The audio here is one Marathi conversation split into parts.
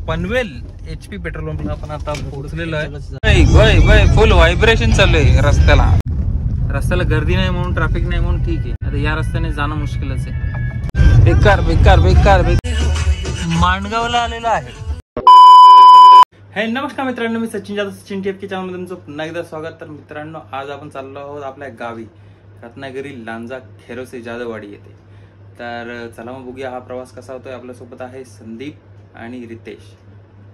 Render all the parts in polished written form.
पनवेल HP पेट्रोल पंपला आपण आता पोहोचलेलो आहे. फुल व्हायब्रेशन चालू आहे रस्त्याला गर्दी नाही म्हणून, ट्रॅफिक नाही म्हणून ठीक आहे. आता या रस्त्याने जाणं मुश्किलच आहे. बेकार बेकार बेकार बेकार माणगावला आलेला आहे. नमस्कार मित्रांनो, मी सचिन जाधव, सचिन TFK चॅनल मध्ये तुमचं पुन्हा एकदा स्वागत. तर मित्रांनो, आज आपण चाललो आहोत आपल्या गावी रत्नागिरी लांजा खेरोसे जाधववाडी येथे. तर चला मग बघूया हा प्रवास कसा होतोय. आपल्यासोबत आहे संदीप आणि रितेश.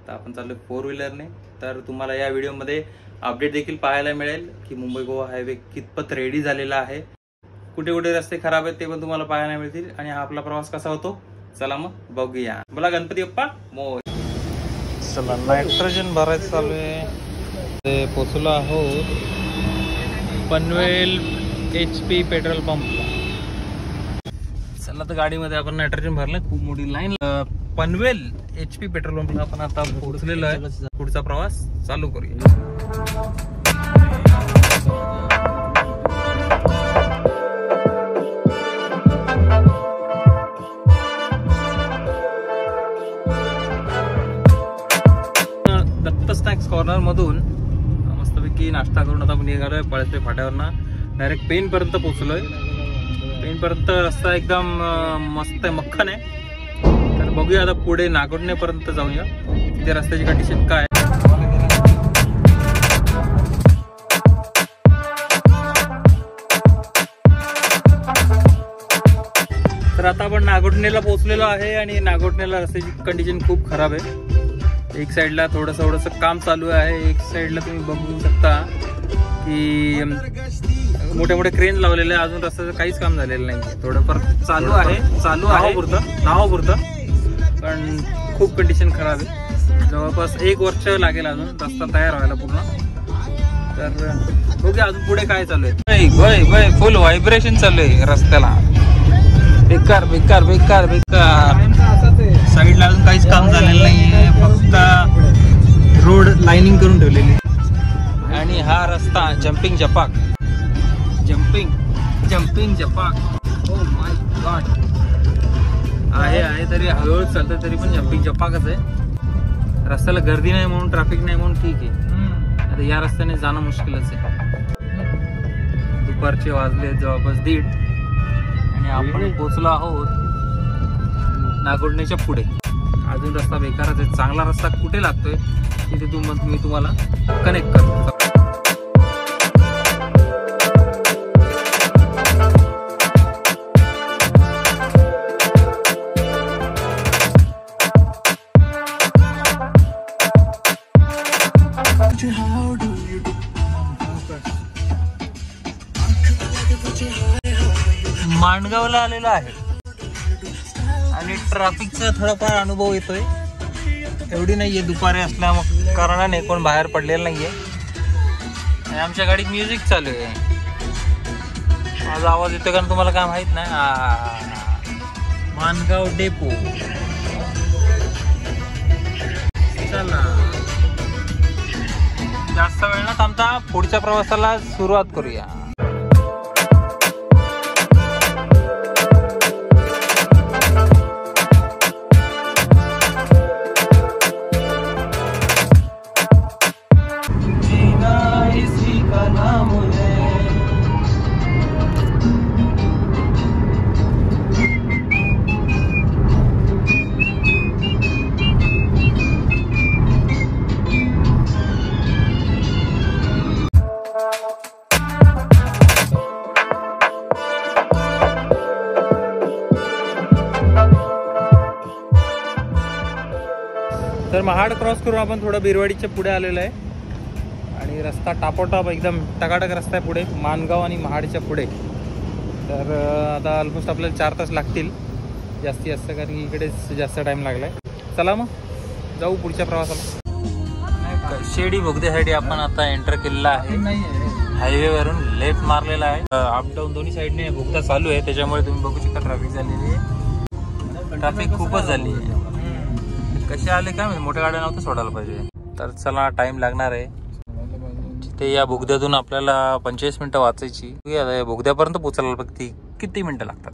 तर आपण चाललो 4 व्हीलरने. तर तुम्हाला या व्हिडिओमध्ये अपडेट देखील पाहायला मिळेल की मुंबई गोवा हायवे कितपत रेडी झालेला आहे, कुठे कुठे रस्ते खराब आहेत ते पण तुम्हाला पाहायला मिळतील, आणि हा आपला प्रवास कसा होतो चला मग बघूया. बोला गणपती बाप्पा मोरया. चला, नायट्रोजन भरायचं चालू आहे. ते पोचलो आहोत पनवेल HP पेट्रोल पंपला. चला, तर गाडीमध्ये आपण नायट्रोजन भरलं. खूप मोठी लाईन. पनवेल HP पेट्रोल पंपला आपण आता पोहोचलेलो आहे. पुढचा प्रवास चालू करूया. दत्त स्नॅक्स कॉर्नर मधून मस्तपैकी नाश्ता करून आता आपण निघालोय पळसपे फाट्यावरना. डायरेक्ट पेन पर्यंत पोहोचलोय. पेन पर्यंत रस्ता एकदम मस्त आहे, मक्खन आहे. तर बघूया आता पुढे नागोठणे पर्यंत जाऊया, तिथे रस्त्याची कंडिशन काय. तर आता आपण नागोठणेला पोहोचलेलो आहे, आणि नागोठणेला रस्त्याची कंडिशन खूप खराब आहे. एक साइडला थोडंसं काम चालू आहे, एक साइडला तुम्ही बघू शकता की मोठे मोठे क्रेन लावलेले आहे. अजून रस्त्याचं काहीच काम झालेलं नाही. थोडंफार चालू आहे नावापुरतं, पण खूप कंडिशन खराब आहे. जवळपास 1 वर्ष लागेल अजून रस्ता तयार व्हायला पूर्ण. तर बघूया अजून पुढे काय चालू आहे. फुल व्हायब्रेशन चालू आहे रस्त्याला. बेकार बेकार बेकार बेकार. साईडला अजून काहीच काम झालेलं नाहीये, फक्त रोड लाइनिंग करून ठेवलेली. आणि हा रस्ता जम्पिंग जपाक. Oh my God. आहे तरी हळूहळू चालतं, तरी पण जम्पिंग जपाकच आहे. रस्त्याला गर्दी नाही म्हणून, ट्रॅफिक नाही म्हणून ठीक आहे. आता या रस्त्याने जाणं मुश्किलच आहे. दुपारचे वाजले जवळपास 1:30, आणि आपण पोहोचलो आहोत नागोठणेच्या पुढे. अजून रस्ता बेकारच आहे. चांगला रस्ता कुठे लागतोय तिथे मी तुम्हाला कनेक्ट करतो. माणगावला आलेला आहे, आणि ट्रॅफिकचा थोडाफार अनुभव येतोय. एवढी नाहीये दुपारी असल्या कारणाने कोण बाहेर पडलेलं नाहीये. आणि आमच्या गाडीत म्युझिक चालू आहे. माझा आवाज येतोय कारण तुम्हाला काय माहित नाही. माणगाव डेपो. चला, जास्त वेळ न थांबता पुढच्या प्रवासाला सुरुवात करूया. तर महाड क्रॉस करून आपण थोडं बिरवाडीच्या पुढे आलेलं आहे, आणि रस्ता टापोटाप एकदम टकाटक रस्ता आहे पुढे, माणगाव आणि महाडच्या पुढे. तर आता ऑलमोस्ट आपल्याला 4 तास लागतील जास्तीत जास्त, कारण की इकडेच जास्त टाइम लागलाय. चला मग जाऊ पुढच्या प्रवासाला. शेडी बोगद्यासाठी आपण आता एंटर केलेला आहे. हायवेवरून लेफ्ट मारलेला आहे. अपडाऊन दोन्ही साईडने बोगदा चालू आहे, त्याच्यामुळे तुम्ही बघू शकता ट्रॅफिक झालेली आहे. ट्रॅफिक खूपच झाली आहे. कसे आले काय, मोठ्या गाड्या नव्हतं सोडायला पाहिजे. तर चला, टाइम लागणार आहे. ते या बोगद्यातून आपल्याला 25 मिनिटं वाचायची. या बोगद्यापर्यंत पोहोचायला किती मिनिटं लागतात.